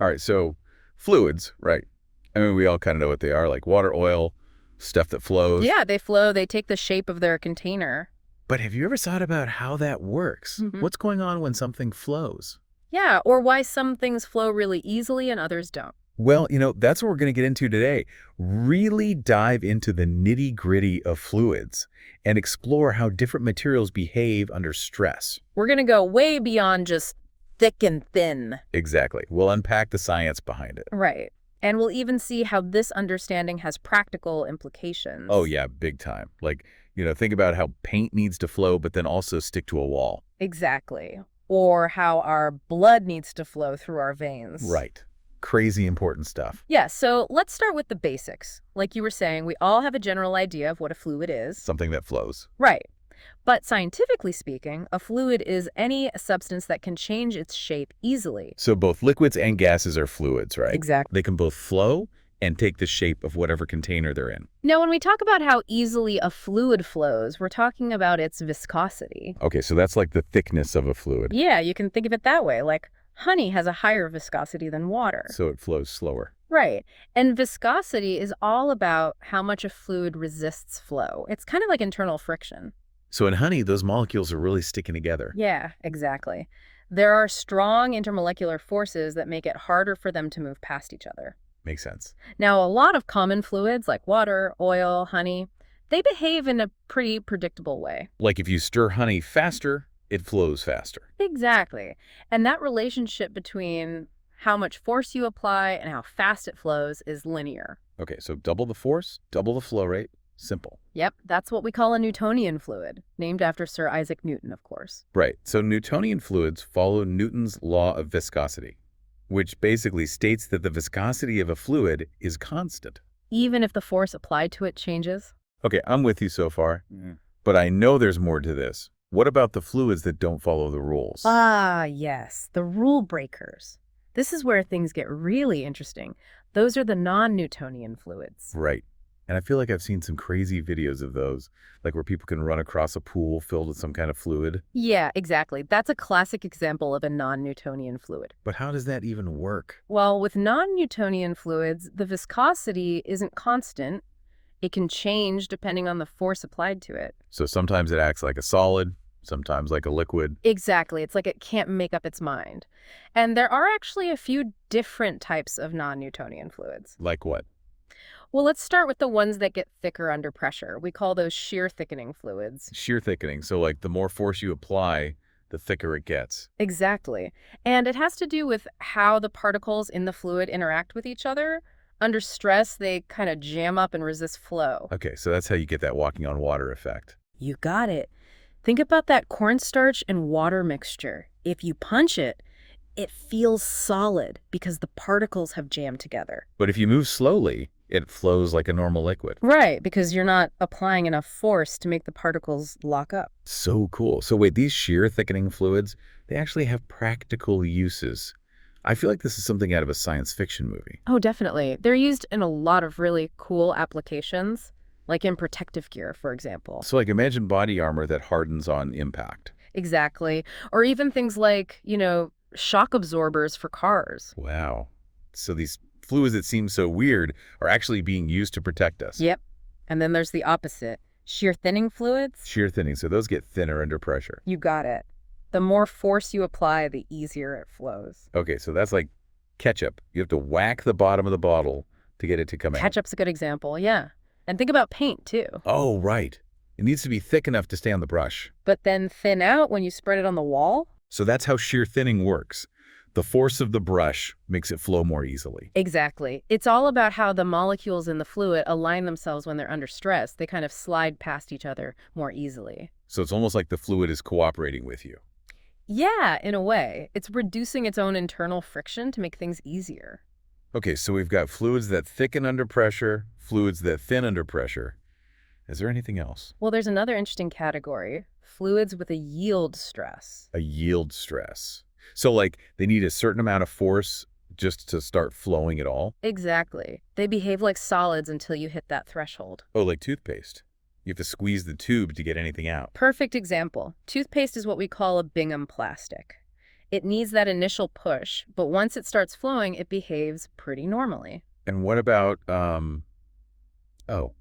All right, so fluids, right? I mean, we all kind of know what they are, like water, oil, stuff that flows. Yeah, they flow. They take the shape of their container. But have you ever thought about how that works? hmm What's going on when something flows? Yeah, or why some things flow really easily and others don't. Well, that's what we're going to get into today. Really dive into the nitty-gritty of fluids and explore how different materials behave under stress. We're going to go way beyond just thick and thin. Exactly. We'll unpack the science behind it. Right. And we'll even see how this understanding has practical implications. Oh, yeah, big time. Like, think about how paint needs to flow, but then also stick to a wall. Exactly. Or how our blood needs to flow through our veins. Right. Crazy important stuff. Yeah, so let's start with the basics. Like you were saying, we all have a general idea of what a fluid is. Something that flows. Right. But scientifically speaking, a fluid is any substance that can change its shape easily. So both liquids and gases are fluids, right? Exactly. They can both flow and take the shape of whatever container they're in. Now, when we talk about how easily a fluid flows, we're talking about its viscosity. Okay, so that's like the thickness of a fluid. Yeah, you can think of it that way. Like honey has a higher viscosity than water. So it flows slower. Right. And viscosity is all about how much a fluid resists flow. It's kind of like internal friction. So in honey, those molecules are really sticking together. Yeah, exactly. There are strong intermolecular forces that make it harder for them to move past each other. Makes sense. Now, a lot of common fluids like water, oil, honey, they behave in a pretty predictable way. Like if you stir honey faster, it flows faster. Exactly. And that relationship between how much force you apply and how fast it flows is linear. Okay, so double the force, double the flow rate. Simple. Yep, that's what we call a Newtonian fluid, named after Sir Isaac Newton, of course. Right. So Newtonian fluids follow Newton's law of viscosity, which basically states that the viscosity of a fluid is constant. Even if the force applied to it changes? Okay, I'm with you so far, but I know there's more to this. What about the fluids that don't follow the rules? Ah, yes, the rule breakers. This is where things get really interesting. Those are the non-Newtonian fluids. Right. And I feel like I've seen some crazy videos of those, like where people can run across a pool filled with some kind of fluid. Yeah, exactly. That's a classic example of a non-Newtonian fluid. But how does that even work? Well, with non-Newtonian fluids, the viscosity isn't constant. It can change depending on the force applied to it. So sometimes it acts like a solid, sometimes like a liquid. Exactly. It's like it can't make up its mind. And there are actually a few different types of non-Newtonian fluids. Like what? Well, let's start with the ones that get thicker under pressure. We call those shear thickening fluids. Shear thickening. So like the more force you apply, the thicker it gets. Exactly. And it has to do with how the particles in the fluid interact with each other. Under stress, they kind of jam up and resist flow. Okay, so that's how you get that walking on water effect. You got it. Think about that cornstarch and water mixture. If you punch it, it feels solid because the particles have jammed together. But if you move slowly, it flows like a normal liquid. Right, because you're not applying enough force to make the particles lock up. So cool. So wait, these shear thickening fluids, they actually have practical uses. I feel like this is something out of a science fiction movie. Oh, definitely. They're used in a lot of really cool applications, like in protective gear, for example. So like imagine body armor that hardens on impact. Exactly. Or even things like, shock absorbers for cars. Wow. So these fluids that seem so weird are actually being used to protect us. Yep. And then there's the opposite. Shear thinning fluids. Shear thinning, so those get thinner under pressure. You got it. The more force you apply, the easier it flows. Okay, so that's like ketchup. You have to whack the bottom of the bottle to get it to come out. Ketchup's a good example, yeah. And think about paint, too. Oh, right. It needs to be thick enough to stay on the brush. But then thin out when you spread it on the wall? So that's how shear thinning works. The force of the brush makes it flow more easily. Exactly. It's all about how the molecules in the fluid align themselves when they're under stress. They kind of slide past each other more easily. So it's almost like the fluid is cooperating with you. Yeah, in a way. It's reducing its own internal friction to make things easier. Okay, so we've got fluids that thicken under pressure, fluids that thin under pressure. Is there anything else? Well, there's another interesting category, fluids with a yield stress. A yield stress. So like they need a certain amount of force just to start flowing at all? Exactly. They behave like solids until you hit that threshold. Oh, like toothpaste. You have to squeeze the tube to get anything out. Perfect example. Toothpaste is what we call a Bingham plastic. It needs that initial push, but once it starts flowing, it behaves pretty normally. And what about, oh,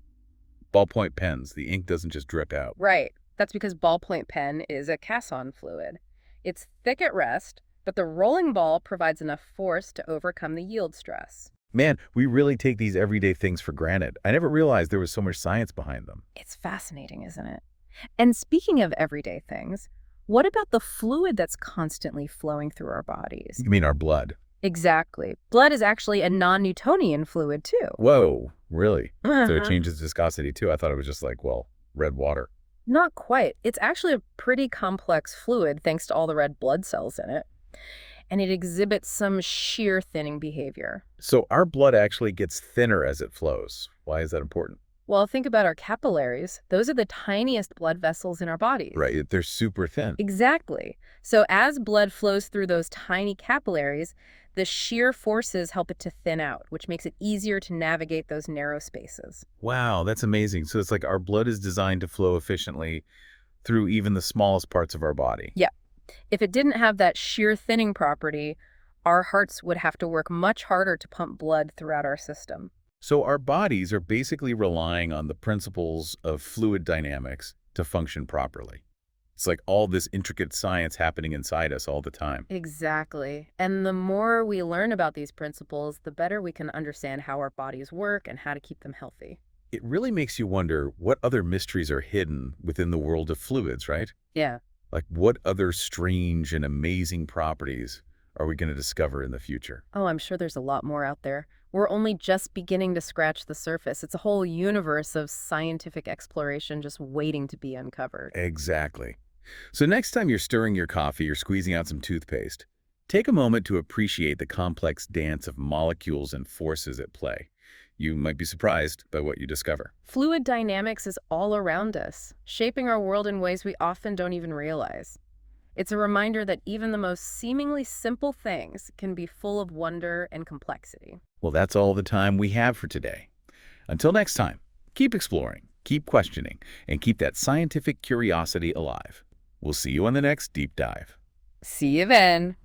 ballpoint pens? The ink doesn't just drip out. Right. That's because ballpoint pen is a Casson fluid. It's thick at rest, but the rolling ball provides enough force to overcome the yield stress. Man, we really take these everyday things for granted. I never realized there was so much science behind them. It's fascinating, isn't it? And speaking of everyday things, what about the fluid that's constantly flowing through our bodies? You mean our blood? Exactly. Blood is actually a non-Newtonian fluid, too. Whoa, really? So it Uh-huh. changes viscosity too? I thought it was just like, well, red water. Not quite. It's actually a pretty complex fluid thanks to all the red blood cells in it. And it exhibits some shear thinning behavior. So our blood actually gets thinner as it flows. Why is that important? Well, think about our capillaries. Those are the tiniest blood vessels in our bodies. Right, they're super thin. Exactly. So as blood flows through those tiny capillaries, the shear forces help it to thin out, which makes it easier to navigate those narrow spaces. Wow, that's amazing. So it's like our blood is designed to flow efficiently through even the smallest parts of our body. Yeah. If it didn't have that shear thinning property, our hearts would have to work much harder to pump blood throughout our system. So our bodies are basically relying on the principles of fluid dynamics to function properly. It's like all this intricate science happening inside us all the time. Exactly. And the more we learn about these principles, the better we can understand how our bodies work and how to keep them healthy. It really makes you wonder what other mysteries are hidden within the world of fluids, right? Yeah. Like what other strange and amazing properties are we going to discover in the future? Oh, I'm sure there's a lot more out there. We're only just beginning to scratch the surface. It's a whole universe of scientific exploration just waiting to be uncovered. Exactly. So next time you're stirring your coffee or squeezing out some toothpaste, take a moment to appreciate the complex dance of molecules and forces at play. You might be surprised by what you discover. Fluid dynamics is all around us, shaping our world in ways we often don't even realize. It's a reminder that even the most seemingly simple things can be full of wonder and complexity. Well, that's all the time we have for today. Until next time, keep exploring, keep questioning, and keep that scientific curiosity alive. We'll see you on the next deep dive. See you then.